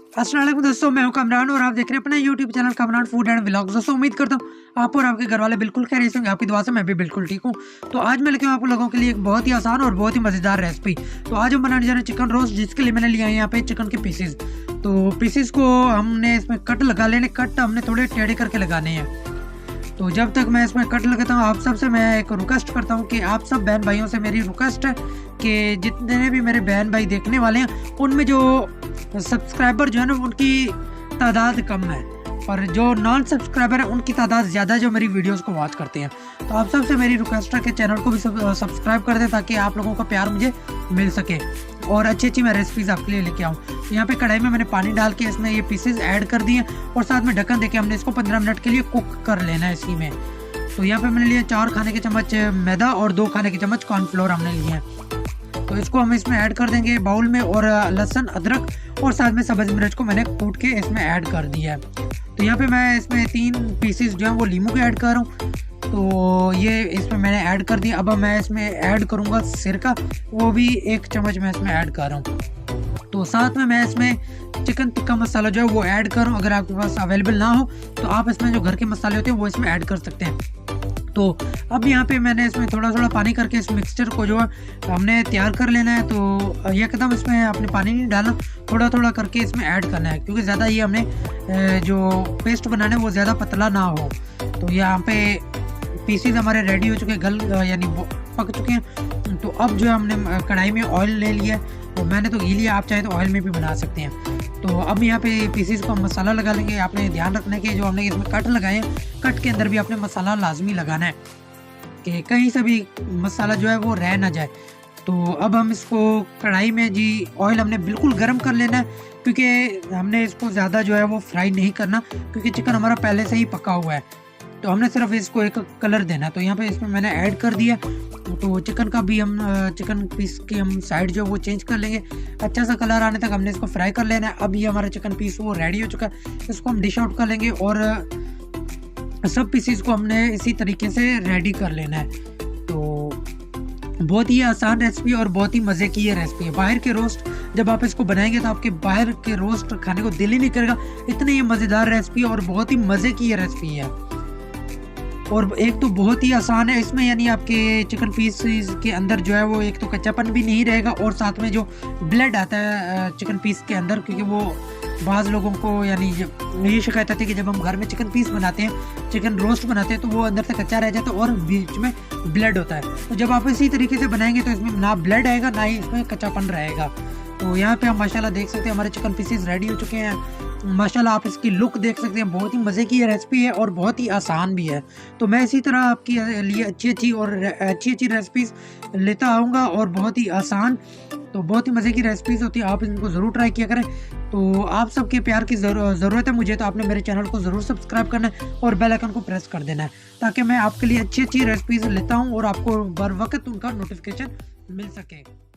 अस्सलाम वालेकुम दोस्तों, मैं हूं कमरान और आप देख रहे हैं अपना YouTube channel Kamran food and vlogs. दोस्तों उम्मीद करता हूं आप और आपके घर वाले बिल्कुल खैरियत से होंगे। आपकी दुआ से मैं भी बिल्कुल ठीक हूं। तो आज मैं लेके आऊं आप लोगों के लिए एक बहुत ही आसान और बहुत ही मज़ेदार रेसिपी। तो आज हम बनाने जा रहे हैं चिकन रोस्ट, जिसके लिए मैंने लिया है यहाँ पे चिकन के पीसेस। तो पीसेस को हमने इसमें कट लगा लेने, कट हमने थोड़े टेढ़े करके लगाने हैं। तो जब तक मैं इसमें कट लगाता हूँ, आप सबसे मैं एक रिक्वेस्ट करता हूँ कि आप सब बहन भाइयों से मेरी रिक्वेस्ट है कि जितने भी मेरे बहन भाई देखने वाले हैं उनमें जो सब्सक्राइबर जो है ना उनकी तादाद कम है, और जो नॉन सब्सक्राइबर है उनकी तादाद ज़्यादा है जो मेरी वीडियोस को वॉच करते हैं। तो आप सबसे मेरी रिक्वेस्ट है कि चैनल को भी सब्सक्राइब कर दें ताकि आप लोगों का प्यार मुझे मिल सके और अच्छी मैं रेसिपीज़ आपके लिए लेके आऊँ। तो यहाँ पे कढ़ाई में मैंने पानी डाल के इसमें ये पीसेस ऐड कर दिए और साथ में ढक्कन देके हमने इसको 15 मिनट के लिए कुक कर लेना है इसी में। तो यहाँ पे मैंने लिया 4 खाने के चम्मच मैदा और 2 खाने के चम्मच कॉर्नफ्लोर हमने लिए हैं। तो इसको हम इसमें ऐड कर देंगे बाउल में, और लहसुन अदरक और साथ में सब्ज़ मिर्च को मैंने कूट के इसमें ऐड कर दिया है। तो यहाँ पे मैं इसमें 3 पीसेस जो हैं वो लीमू के ऐड कर रहा हूँ। तो ये इसमें मैंने ऐड कर दिया। अब मैं इसमें ऐड करूँगा सिरका, वो भी 1 चम्मच मैं इसमें ऐड कर रहा हूँ। तो साथ में मैं इसमें चिकन टिक्का मसाला जो है वो ऐड कर रहा हूँ। अगर आपके पास अवेलेबल ना हो तो आप इसमें जो घर के मसाले होते हैं वो इसमें ऐड कर सकते हैं। तो अब यहाँ पे मैंने इसमें थोड़ा पानी करके इस मिक्सचर को जो है हमने तैयार कर लेना है। तो एकदम इसमें आपने पानी नहीं डालना, थोड़ा करके इसमें ऐड करना है, क्योंकि ज़्यादा ये हमने जो पेस्ट बनाना है वो ज़्यादा पतला ना हो। तो यहाँ पे पीसेस हमारे रेडी हो चुके हैं, यानी पक चुके हैं। तो अब जो हमने कढ़ाई में ऑयल ले लिया है, तो मैंने तो घी लिया, आप चाहे तो ऑयल में भी बना सकते हैं। तो अब यहाँ पे पीसेस को हम मसाला लगा लेंगे। आपने ध्यान रखना है कि जो हमने इसमें कट लगाए हैं, कट के अंदर भी आपने मसाला लाजमी लगाना है कि कहीं से भी मसाला जो है वो रह ना जाए। तो अब हम इसको कढ़ाई में ऑयल हमने बिल्कुल गर्म कर लेना है, क्योंकि हमने इसको ज़्यादा जो है वो फ्राई नहीं करना, क्योंकि चिकन हमारा पहले से ही पका हुआ है। तो हमने सिर्फ इसको एक कलर देना। तो यहाँ पे इसमें मैंने ऐड कर दिया। तो चिकन का भी हम चिकन पीस की हम साइड जो वो चेंज कर लेंगे, अच्छा सा कलर आने तक हमने इसको फ्राई कर लेना है। अब ये हमारा चिकन पीस वो रेडी हो चुका है, इसको हम डिश आउट कर लेंगे और सब पीसेस को हमने इसी तरीके से रेडी कर लेना है। तो बहुत ही आसान रेसिपी और बहुत ही मज़े की ये रेसिपी है। बाहर के रोस्ट जब आप इसको बनाएंगे तो आपके बाहर के रोस्ट खाने को दिल ही नहीं करेगा, इतनी ये मज़ेदार रेसिपी और बहुत ही मज़े की ये रेसिपी है। और एक तो बहुत ही आसान है इसमें, यानी आपके चिकन पीस के अंदर जो है वो एक तो कच्चापन भी नहीं रहेगा, और साथ में जो ब्लड आता है चिकन पीस के अंदर, क्योंकि वो बाज़ लोगों को यानी ये शिकायत आती है कि जब हम घर में चिकन पीस बनाते हैं, चिकन रोस्ट बनाते हैं, तो वो अंदर से कच्चा रह जाता है और बीच में ब्लड होता है। तो जब आप इसी तरीके से बनाएंगे तो इसमें ना ब्लड आएगा ना ही इसमें कच्चापन रहेगा। तो यहाँ पे हम माशाल्लाह देख सकते हैं हमारे चिकन पीसेस रेडी हो चुके हैं। माशाल्लाह आप इसकी लुक देख सकते हैं, बहुत ही मज़े की रेसिपी है और बहुत ही आसान भी है। तो मैं इसी तरह आपके लिए अच्छी रेसिपीज़ लेता आऊँगा, और बहुत ही आसान, तो बहुत ही मज़े की रेसिपीज़ होती है। आप इनको ज़रूर ट्राई किया करें। तो आप सबके प्यार की ज़रूरत है मुझे, तो आपने मेरे चैनल को ज़रूर सब्सक्राइब करना है और बेल आइकन को प्रेस कर देना है, ताकि मैं आपके लिए अच्छी रेसिपीज़ लेता हूँ और आपको बर वक्त उनका नोटिफिकेशन मिल सके।